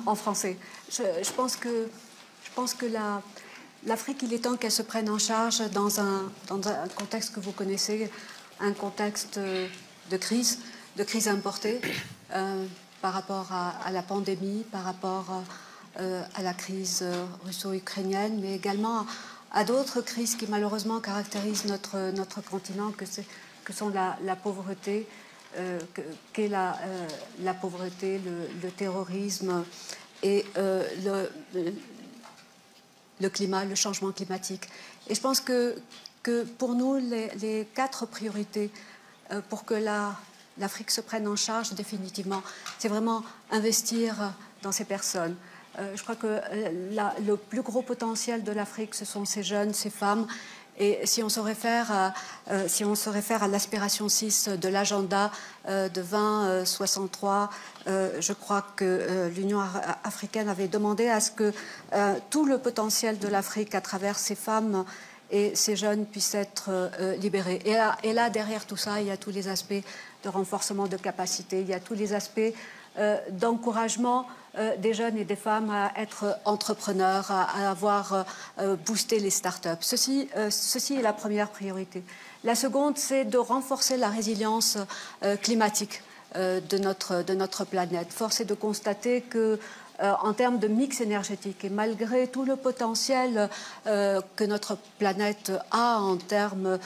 En français. Je pense que l'Afrique, il est temps qu'elle se prenne en charge dans un contexte que vous connaissez, un contexte de crise importée par rapport à la pandémie, par rapport à la crise russo-ukrainienne, mais également à d'autres crises qui malheureusement caractérisent notre continent, que sont la pauvreté, qu'est la pauvreté, le terrorisme et le climat, le changement climatique. Et je pense que pour nous, les 4 priorités pour que l'Afrique se prenne en charge définitivement, c'est vraiment investir dans ces personnes. Je crois que le plus gros potentiel de l'Afrique, ce sont ces jeunes, ces femmes. Et si on se réfère à l'aspiration 6 de l'agenda de 2063, je crois que l'Union africaine avait demandé à ce que tout le potentiel de l'Afrique à travers ces femmes et ces jeunes puissent être libérés. Et là, derrière tout ça, il y a tous les aspects de renforcement de capacité, il y a tous les aspects d'encouragement des jeunes et des femmes à être entrepreneurs, à avoir boosté les startups. Ceci est la première priorité. La seconde, c'est de renforcer la résilience climatique de notre planète. Force est de constater que en termes de mix énergétique, et malgré tout le potentiel que notre planète a en termes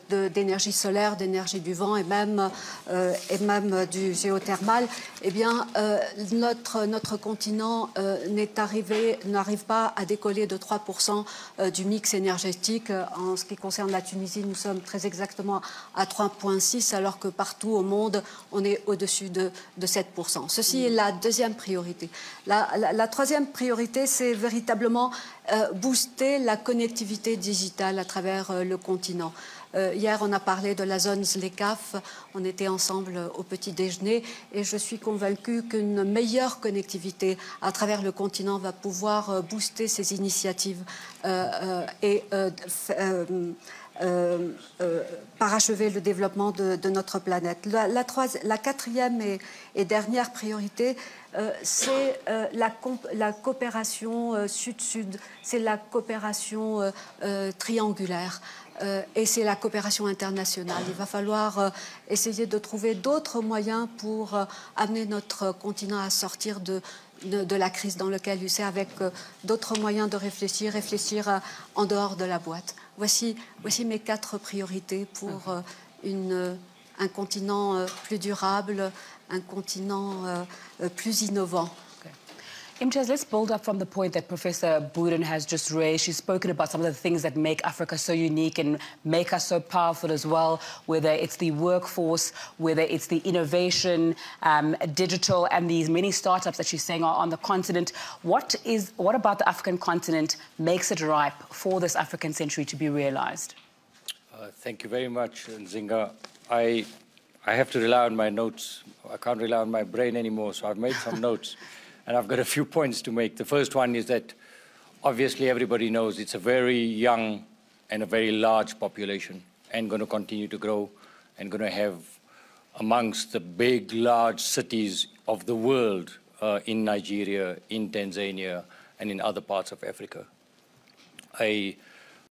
d'énergie solaire, d'énergie du vent et même du géothermal, eh bien, notre continent n'arrive pas à décoller de 3% du mix énergétique. En ce qui concerne la Tunisie, nous sommes très exactement à 3,6%, alors que partout au monde, on est au-dessus de 7%. Ceci est la deuxième priorité. La troisième priorité, c'est véritablement booster la connectivité digitale à travers le continent. Hier, on a parlé de la zone ZLECAf, on était ensemble au petit déjeuner et je suis convaincue qu'une meilleure connectivité à travers le continent va pouvoir booster ces initiatives et parachever le développement de notre planète. La quatrième et dernière priorité, c'est la coopération sud-sud, c'est la coopération triangulaire. Et c'est la coopération internationale. Il va falloir essayer de trouver d'autres moyens pour amener notre continent à sortir de la crise dans laquelle il est, avec d'autres moyens de réfléchir en dehors de la boîte. Voici mes 4 priorités pour un continent plus durable, un continent plus innovant. Imtiaz, let's build up from the point that Professor Bouden has just raised. She's spoken about some of the things that make Africa so unique and make us so powerful as well, whether it's the workforce, whether it's the innovation, digital, and these many startups that she's saying are on the continent. What about the African continent makes it ripe for this African century to be realized? Thank you very much, Nzinga. I have to rely on my notes. I can't rely on my brain anymore, so I've made some notes. And I've got a few points to make. The first one is that obviously everybody knows it's a very young and a very large population and going to continue to grow and going to have amongst the big, large cities of the world in Nigeria, in Tanzania, and in other parts of Africa.